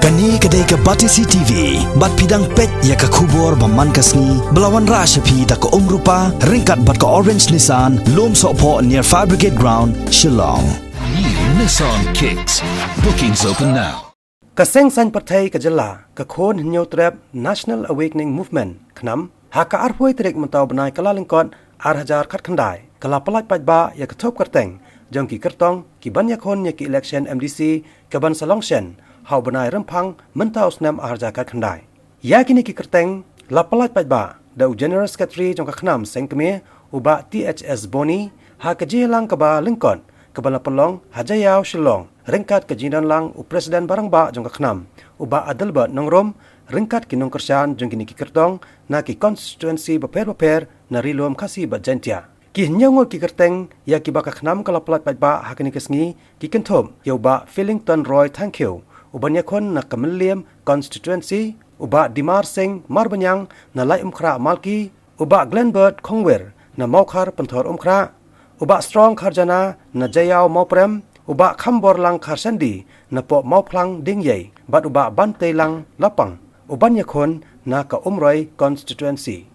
Kani kedai ke Batisi TV, bat pidang pet ya ke kubur baman kasni, belawan rashapi da ke rupa, ringkat bat ke Orange Nissan, lom sokpo near Fire Brigade Ground, Shillong. New Nissan Kicks. Bookings open now. Kaseng san partai kejala, kakon new trap National Awakening Movement, knam, haka arpoi trik mentau benai kala lingkot, hajar kat kandai, kala pelaj pajba ya ketop kerteng, jom ki kertong, ki ban yakon ya ki election MDC, ke ban Salongshen, hau benai rempang mentau snam hajar kat kandai. Ya kini ki kerteng, la pelaj pajba, da General Secretary jong kaknam seng kemir, uba THS Boni, ha kejilang keba lingkot, kebala pelong hajayau Shillong, ringkat kejinan lang u Presiden Barangba jong kaknam, uba Adelbert Nongrom, ringkat kinong kersian jong kini ki kertong, na ki constituency beper-beper na rilom kasih bajentia. Ki nyongol ki kerteng, ya ki baka kaknam kala pelat pajba hakini kesngi, ki kentom, ya uba Fillington Roy thank you, uba nyakon na Kameliam constituency, uba Dimar Singh Marbanyang na Lai Umkra Malki, uba Glenbert Kongwer na Maukar Pentor Umkra, uba Strong Kharjana na Jayau Mauprem, uba Khambor Lang Kharsandi na Po Mauplang Dingyay, bat uba Bante Lang Lapang, uban yakon na ka Umroy constituency.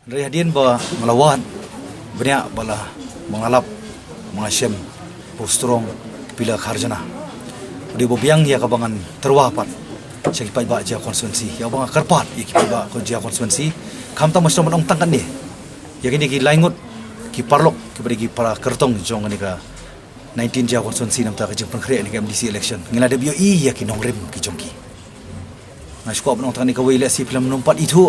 Rehadian ba melawat banyak bala mengalap mengasyam postrong pila Kharjana. Di bobiang ya kabangan terwapat sekipai ba ja konstituensi ya bang karpat ya kipai ba ko ja konstituensi kam ta masro manong tangkan ni ya kini ki laingut ki parlok ki bagi para kertong jong ni ka 19 ja konstituensi nam ta ka jeng pengkre ni ka MDC election ngila de bio i ya ki nongrem ki jongki na skop nong tangani ka wile si film nompat itu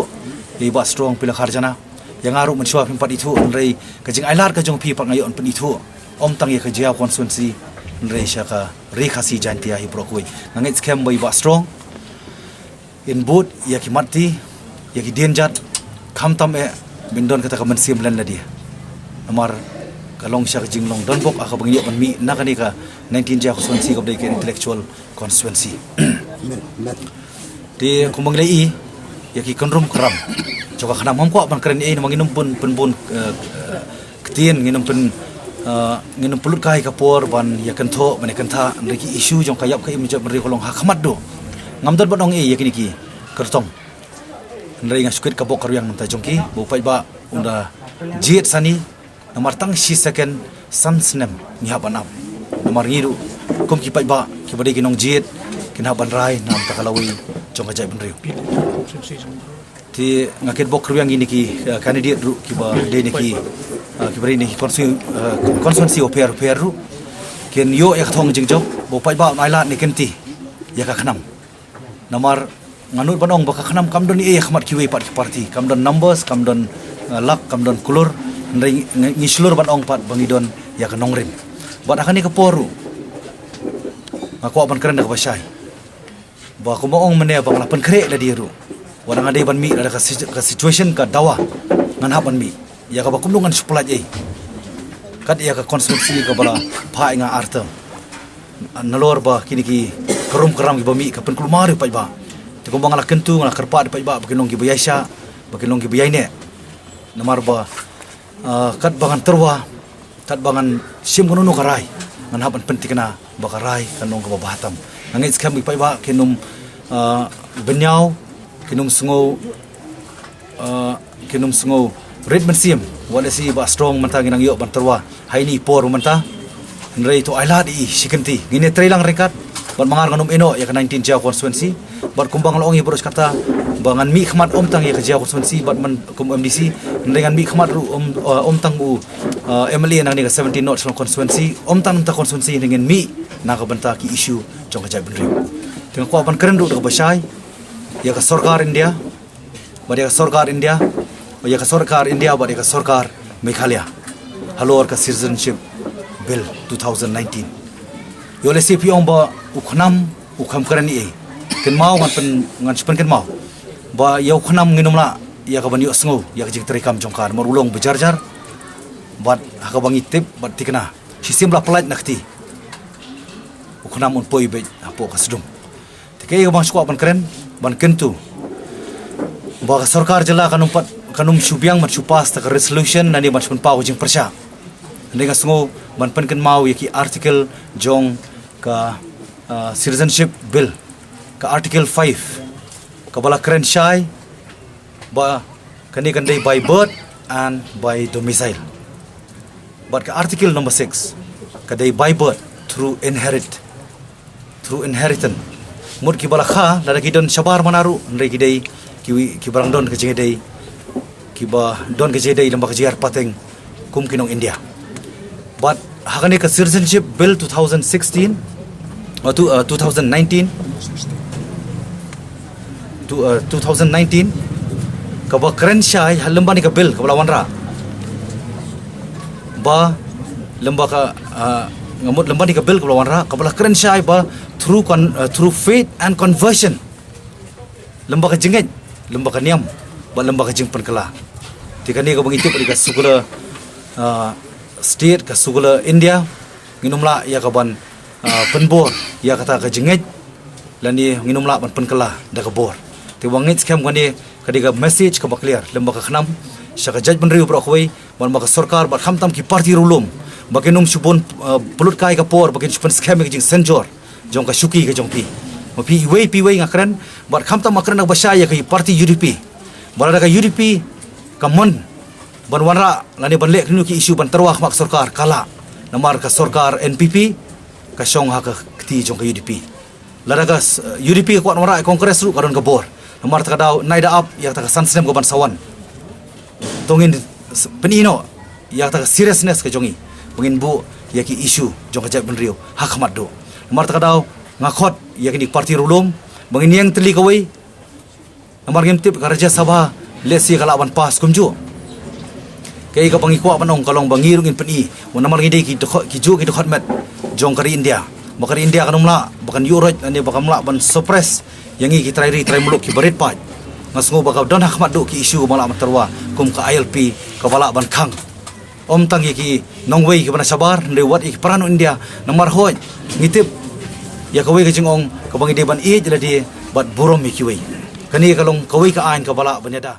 ya ba strong pila Kharjana yang aru mensuap empat itu nrei ka jeng ailar ka jong pi pak ngayon pen itu om tang ya ka ja konstituensi nrei syaka rekhasi jantia hi prokoi ngait scam bai ba strong in boot ya ki mati ya ki denjat khamtam e bindon kata ka mensim lan dia amar kalong syak jinglong donbok aka bangi ban mi nakani ka 19 ja konstituensi ka dai ke intellectual constituency di kumbang lei ya ki konrum kram coba khanam hom ko ban keren e manginum pun penbun ketien nginum pen nginum pulut kai kapor ban ya kentho ban kentha reki isu jong kayap kai menjak beri kolong hakmat do ngamdon bodong e yakini ki kertong ndai ngasukit kabok karu yang ta jongki bo pai ba unda jet sani nomor tang si second sansnem ni habanap nomor ngiru kom ki pai ba ki bade kinong jet kin haban rai nam ta kalawi jong kajai benriu ti ngakit bok karu yang ini ki candidate ru ki ba de ni ki kibari ni konstituensi oper ru ken yo ya thong jingjok bo pai ba nailat ni kenti ya ka khnam namar nganut banong ba ka khnam kamdon e khmat kiwe parti kamdon numbers kamdon lak kamdon kulur ngislur banong pat bangidon ya ka nongrim bat akan ni ka poru aku aban keren ka basai ba ko moong mene bang lapan kre la diru wadang ade ban mi ada ka situation ka dawa ngan haban mi ya ka bakumlungan suplat ai kat ya ka konstitusi ka bala pha nga arta nalor ba kini ki keram ki bami ka pen kulmar pa ba te ko bangala kentu ngala kerpa pa ba bakinong ki bayasa bakinong ki bayaine namar ba kat bangan terwa kat bangan sim kono karai ngan haban pentikna bakarai kanong ka babatam ngait skam pa ba kinum benyau kinum sungo red mensim wala si ba strong manta ginang yo banterwa haini por manta nrei to ailad i sikenti gine trailang rekat ban mangar nganum eno ya ka 19 ja constituency bat kumbang longi boros kata bangan mi khmat om tang ya ka ja constituency bat man kum MDC dengan mi khmat ru om tang u MLA nang ni ka 17 not constituency om tang ta constituency dengan mi na ka banta ki issue jong ka jai benriu tengok ko ban keren ru ka basai ya ka sarkar India bade ka sarkar India ya ka sarkar India bade ka sarkar Meghalaya halor ka citizenship bill 2019 yo le si piong ba ukhnam ukham karani e ken mau ngan pen ken mau ba yo khnam nginum la ya ka ban yo sngo ya ka jik trikam jongkar marulong bejarjar bat ha ka bangi tip bat tikna sisim la plat nakti ukhnam un poi be apo ka sedum tike yo bang skwa ban keren ban kentu ba ka sarkar jala kanum syubiang mat supas ta resolution nani mat pun pau jing persya ndai nga sngo ban pen ken mau yaki article jong ka citizenship bill ka Article 5 kabala kren syai ba kani kandai by birth and by domicile. But ka Article number 6 kadai by birth through inheritance. Mud ki bala kha lada ki don shabar manaru ndai ki dai ki barang don ke jengedai ki ba don ke jedai lamba ke jiar pateng kum kinong India. But hakane ka citizenship bill 2016 or 2019 ka ba kren syai lamba ni ka bill ka bala wanra ba lamba ka ngamut lamba ni ka bill ka bala wanra ka bala kren syai ba through faith and conversion lamba ka jengej lamba ka niam ba lamba ka jingpan kala tikani ka bangitip ka sugula state ka sugula India nginumla ya ka ban penbor ya kata ka jengej lani nginumla ban penkala da ka bor ti wangit scam kani kadiga message ka ba clear lamba ka khnam syaka judge ban riu brokoi ban maka sarkar ba khamtam ki party rulum baginum subon pulut kai ka por bagin supan scam ki jing senjor jong ka syuki ka jong pi mapi pi ngakran ba khamtam makran ba syaya ka party UDP balada ka UDP kamon ban wanra lani ban lek ki isu ban terwah mak sarkar kala namar ka sarkar NPP ka syong ha ka kti jong ka UDP lada ka UDP ka kuat wanra kongres ru karon ka bor namar ta daw naida up ya ta ka sansnem ko ban sawan tongin penino ya ta ka seriousness ka jongi bangin bu ya ki isu jong ka jat ban riu ha khamat do namar ta daw ngakot ya ki parti rulum bangin yang teli kawai namar ngem tip ka raja sabha lesi kala ban pas kumju kay ka pangikwa panong kalong bangirung in peni namar ngide ki ju ki khot met jong kari India bakari India kanumla bakan Europe ani bakamla ban suppress yang ki try muluk ki berit pat ngasngo baka don hakmat do ki isu mala matarwa kum ka ILP ka bala ban khang om tang ki nongwei ki bana sabar lewat ik peran India namar hoj ngitip ya kawai ka jingong ka bangi de ban i jeladi bat burom mi kiwei kani kalong kawai ka ain ka bala banyada